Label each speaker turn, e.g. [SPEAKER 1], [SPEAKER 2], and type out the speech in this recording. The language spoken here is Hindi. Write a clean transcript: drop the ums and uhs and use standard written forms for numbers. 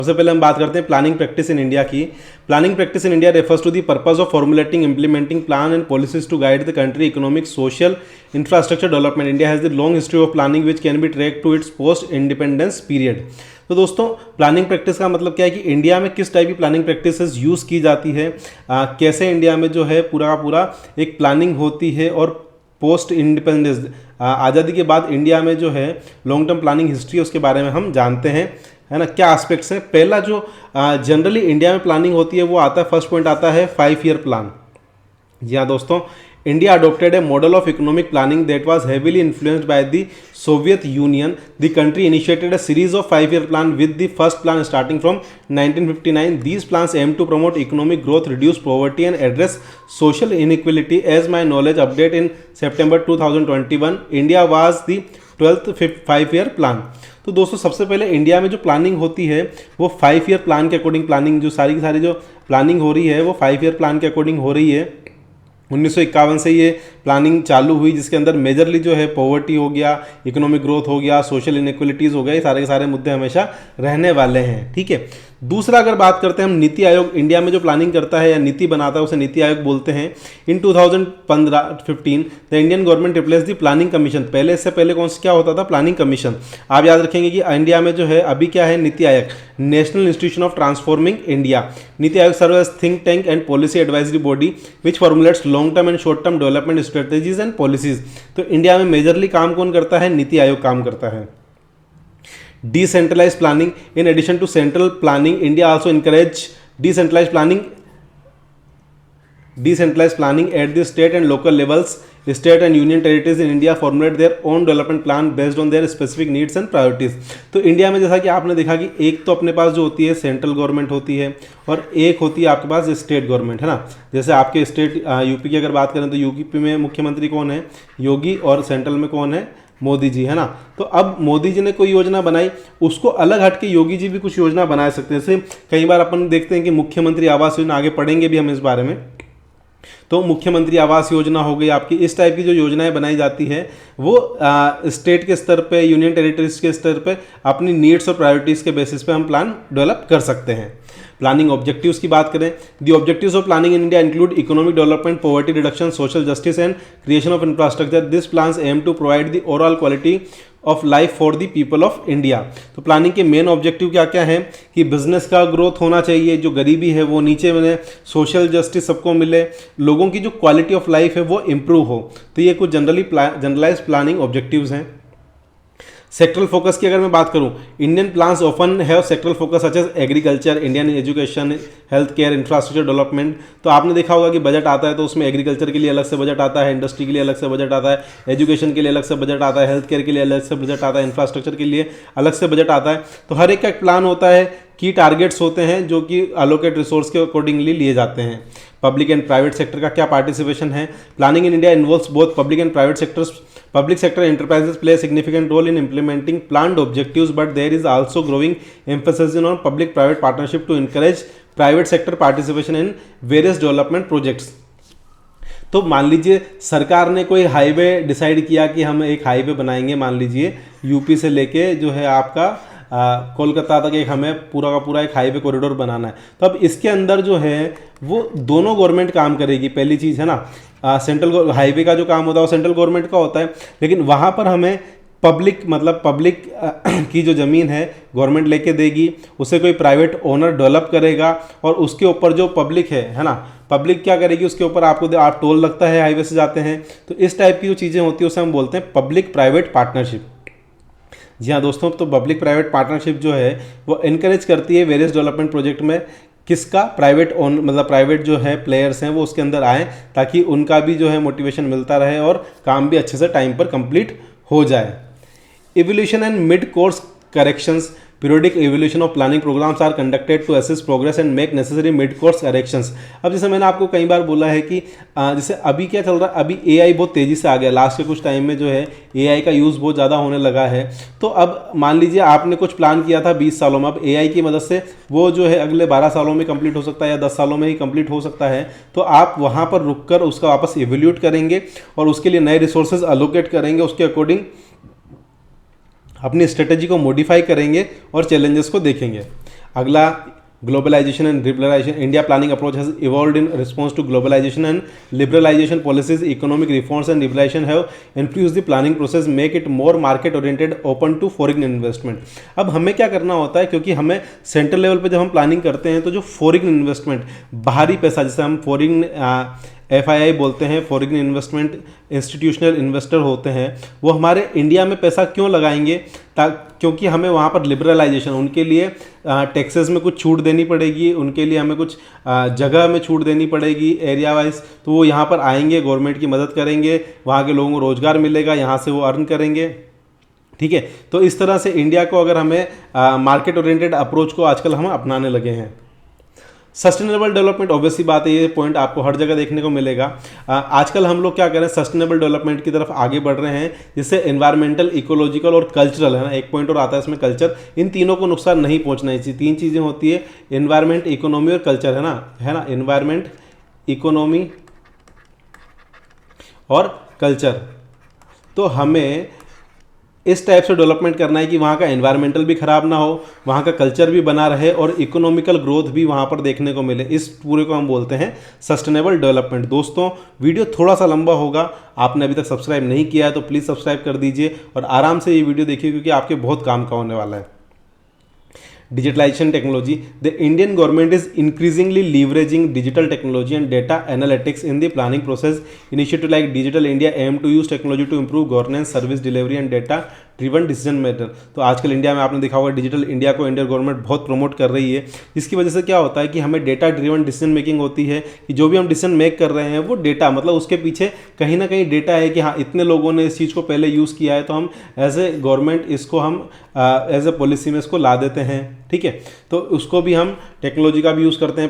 [SPEAKER 1] सबसे पहले हम बात करते हैं प्लानिंग प्रैक्टिस इन इंडिया की। Planning practice in India refers to the purpose of formulating implementing plan and policies to guide the country economic social infrastructure development. India has the long history of planning which can be track to its post independence period. तो दोस्तों प्लानिंग प्रैक्टिस का मतलब क्या है कि इंडिया में किस टाइप की प्लानिंग प्रैक्टिसेस यूज़ की जाती है, कैसे इंडिया में जो है पूरा का पूरा एक प्लानिंग होती है, और पोस्ट इंडिपेंडेंस आज़ादी के बाद इंडिया में जो है लॉन्ग टर्म प्लानिंग हिस्ट्री उसके बारे में हम जानते हैं, है ना। क्या एस्पेक्ट्स हैं। पहला जो जनरली इंडिया में प्लानिंग होती है वो आता है, फर्स्ट पॉइंट आता है 5 ईयर प्लान। जी हाँ दोस्तों, India adopted A model of economic planning that was heavily influenced by the Soviet union. The country initiated a series of 5 year plan with the first plan starting from 1959. These plans aim to promote economic growth, reduce poverty and address social inequality. As my knowledge update in September 2021, India was the 12th 5 year plan. तो दोस्तों सबसे पहले इंडिया में जो प्लानिंग होती है वो 5 ईयर प्लान के अकॉर्डिंग प्लानिंग, जो सारी की सारी जो प्लानिंग हो रही है वो 5 ईयर प्लान के अकॉर्डिंग हो रही है। 1951 से ये प्लानिंग चालू हुई, जिसके अंदर मेजरली जो है पॉवर्टी हो गया, इकोनॉमिक ग्रोथ हो गया, सोशल इनइक्वलिटीज़ हो गए, सारे के सारे मुद्दे हमेशा रहने वाले हैं। ठीक है। दूसरा अगर बात करते हैं हम नीति आयोग, इंडिया में जो प्लानिंग करता है या नीति बनाता है उसे नीति आयोग बोलते हैं। इन 2015 the Indian government replace the planning commission. पहले इससे पहले कौन सा क्या होता था, प्लानिंग कमीशन। आप याद रखेंगे कि इंडिया में जो है अभी क्या है, NITI Aayog, national institution of transforming India. NITI Aayog serve as think tank and policy advisory body which formulates long term and short term development strategies and policies. तो इंडिया में मेजरली काम कौन करता है, नीति आयोग काम करता है। Decentralized planning. In addition to central planning, India also encourage decentralized planning at the state and local levels. State and union territories in India formulate their own development plan based on their specific needs and priorities. तो इंडिया में जैसा कि आपने देखा कि एक तो अपने पास जो होती है सेंट्रल गवर्नमेंट होती है और एक होती है आपके पास स्टेट गवर्नमेंट, है ना। जैसे आपके स्टेट यूपी की अगर बात करें तो यूपी में मुख्यमंत्री कौन है, योगी, और सेंट्रल में कौन है, मोदी जी, है ना। तो अब मोदी जी ने कोई योजना बनाई, उसको अलग हट के योगी जी भी कुछ योजना बना सकते हैं। जैसे कई बार अपन देखते हैं कि मुख्यमंत्री आवास योजना, आगे पढ़ेंगे भी हम इस बारे में, तो मुख्यमंत्री आवास योजना हो गई आपकी, इस टाइप की जो योजनाएं बनाई जाती है वो स्टेट के स्तर पे, यूनियन टेरिटरीज के स्तर पे अपनी नीड्स और प्रायोरिटीज़ के बेसिस पे हम प्लान डेवलप कर सकते हैं। प्लानिंग ऑब्जेक्टिव्स की बात करें, the objectives of planning in India include economic development, poverty reduction, social justice and creation of infrastructure. This plans aim to provide the overall quality of life for the people of India. तो प्लानिंग के मेन ऑब्जेक्टिव क्या क्या है कि बिजनेस का ग्रोथ होना चाहिए, जो गरीबी है वो नीचे बने, सोशल जस्टिस सबको मिले, लोगों की जो क्वालिटी ऑफ लाइफ है वो इम्प्रूव हो। तो ये कुछ जनरलाइज प्लानिंग ऑब्जेक्टिव्स हैं। सेक्टरल फोकस की अगर मैं बात करूं, Indian plans often have sectoral focus such as agriculture, Indian education, health care, infrastructure development. तो आपने देखा होगा कि बजट आता है तो उसमें एग्रीकल्चर के लिए अलग से बजट आता है, इंडस्ट्री के लिए अलग से बजट आता है, एजुकेशन के लिए अलग से बजट आता है, हेल्थ केयर के लिए अलग से बजट आता है, इंफ्रास्ट्रक्चर के लिए अलग से बजट आता है। तो हर एक का एक प्लान होता है, की टारगेट्स होते हैं जो कि अलोकेट रिसोर्स के अकॉर्डिंगली लिए जाते हैं। पब्लिक एंड प्राइवेट सेक्टर का क्या पार्टिसिपेशन है। Planning in India involves both public and private sectors. Public sector enterprises play a significant role in implementing planned objectives, but there is also growing emphasis on public-private partnership to encourage private sector participation in various development projects. तो मान लीजिए सरकार ने कोई हाईवे डिसाइड किया कि हम एक हाईवे बनाएंगे, मान लीजिए यूपी से लेके जो है आपका कोलकाता तक एक हमें पूरा का पूरा एक हाईवे कॉरिडोर बनाना है। तो अब इसके अंदर जो है वो दोनों गवर्नमेंट काम करेगी, पहली चीज़ है ना। सेंट्रल हाईवे का जो काम होता है वो सेंट्रल गवर्नमेंट का होता है, लेकिन वहाँ पर हमें पब्लिक की जो ज़मीन है गवर्नमेंट लेके देगी, उसे कोई प्राइवेट ओनर डेवलप करेगा और उसके ऊपर जो पब्लिक है ना, पब्लिक क्या करेगी उसके ऊपर आप टोल लगता है, हाईवे से जाते हैं। तो इस टाइप की जो चीज़ें होती है उसे हम बोलते हैं पब्लिक प्राइवेट पार्टनरशिप। जी हाँ दोस्तों, तो पब्लिक प्राइवेट पार्टनरशिप जो है वो इनकरेज करती है वेरियस डेवलपमेंट प्रोजेक्ट में किसका, प्राइवेट जो है प्लेयर्स हैं वो उसके अंदर आएँ, ताकि उनका भी जो है मोटिवेशन मिलता रहे और काम भी अच्छे से टाइम पर कंप्लीट हो जाए। Evaluation and mid-course corrections. Periodic evaluation of planning programs are conducted to assess progress and make necessary mid-course corrections. अब जैसे मैंने आपको कई बार बोला है कि जैसे अभी क्या चल रहा है, अभी AI बहुत तेज़ी से आ गया, लास्ट के कुछ टाइम में जो है AI का यूज़ बहुत ज़्यादा होने लगा है। तो अब मान लीजिए आपने कुछ प्लान किया था 20 सालों में, अब AI की मदद से वो जो है अगले 12 सालों में कंप्लीट हो सकता है या 10 सालों में ही कंप्लीट हो सकता है। तो आप वहाँ पर रुक कर उसका वापस इवेल्यूट करेंगे और उसके लिए नए रिसोर्सेज अलोकेट करेंगे, उसके अकॉर्डिंग अपनी स्ट्रेटेजी को मॉडिफाई करेंगे और चैलेंजेस को देखेंगे। अगला globalisation and liberalisation, India planning approach has evolved in response to globalisation and liberalisation policies, economic reforms and liberalisation have influenced the planning process, make it more market oriented, open to foreign investment. अब हमें क्या करना होता है, क्योंकि हमें सेंट्रल लेवल पे जब हम प्लानिंग करते हैं तो जो फॉरेन इन्वेस्टमेंट, बाहरी पैसा, जिसे हम फॉरेन FII बोलते हैं, फॉरेन इन्वेस्टमेंट इंस्टीट्यूशनल इन्वेस्टर होते हैं, वो हमारे इंडिया में पैसा क्यों लगाएंगे, क्योंकि हमें वहाँ पर लिबरलाइजेशन, उनके लिए टैक्सेस में कुछ छूट देनी पड़ेगी, उनके लिए हमें कुछ जगह में छूट देनी पड़ेगी एरिया वाइज, तो वो यहाँ पर आएंगे, गवर्नमेंट की मदद करेंगे, वहाँ के लोगों को रोज़गार मिलेगा, यहाँ से वो अर्न करेंगे। ठीक है, तो इस तरह से इंडिया को अगर हमें मार्केट ओरिएंटेड अप्रोच को आजकल हम अपनाने लगे हैं। सस्टेनेबल डेवलपमेंट, ऑब्वियसली बात है, ये पॉइंट आपको हर जगह देखने को मिलेगा। आजकल हम लोग क्या करें, सस्टेनेबल डेवलपमेंट की तरफ आगे बढ़ रहे हैं, जिससे एनवायरमेंटल, इकोलॉजिकल और कल्चरल, है ना, एक पॉइंट और आता है इसमें कल्चर, इन तीनों को नुकसान नहीं पहुंचना चाहिए। तीन चीज़ें होती है, एनवायरमेंट, इकोनॉमी और कल्चर, है ना, एनवायरमेंट, इकोनॉमी और कल्चर। तो हमें इस टाइप से डेवलपमेंट करना है कि वहाँ का एनवायरमेंटल भी ख़राब ना हो, वहाँ का कल्चर भी बना रहे और इकोनॉमिकल ग्रोथ भी वहाँ पर देखने को मिले। इस पूरे को हम बोलते हैं सस्टेनेबल डेवलपमेंट। दोस्तों, वीडियो थोड़ा सा लंबा होगा, आपने अभी तक सब्सक्राइब नहीं किया है तो प्लीज़ सब्सक्राइब कर दीजिए और आराम से ये वीडियो देखिए, क्योंकि आपके बहुत काम का होने वाला है। Digitalization technology, the Indian government is increasingly leveraging digital technology and data analytics in the planning process. Initiative like Digital India aim to use technology to improve governance, service delivery and data driven decision maker. तो आजकल इंडिया में आपने देखा होगा डिजिटल इंडिया को इंडियन गवर्नमेंट बहुत प्रमोट कर रही है। इसकी वजह से क्या होता है कि हमें डेटा ड्रिवन डिसीजन मेकिंग होती है, कि जो भी हम डिसीजन मेक कर रहे हैं वो डेटा, मतलब उसके पीछे कहीं ना कहीं डेटा है कि हाँ इतने लोगों ने इस चीज़ को पहले यूज़ किया है, तो हम एज ए गवर्नमेंट इसको हम एज ए पॉलिसी में इसको ला देते हैं। ठीक है, तो उसको भी हम टेक्नोलॉजी का भी यूज़ करते हैं।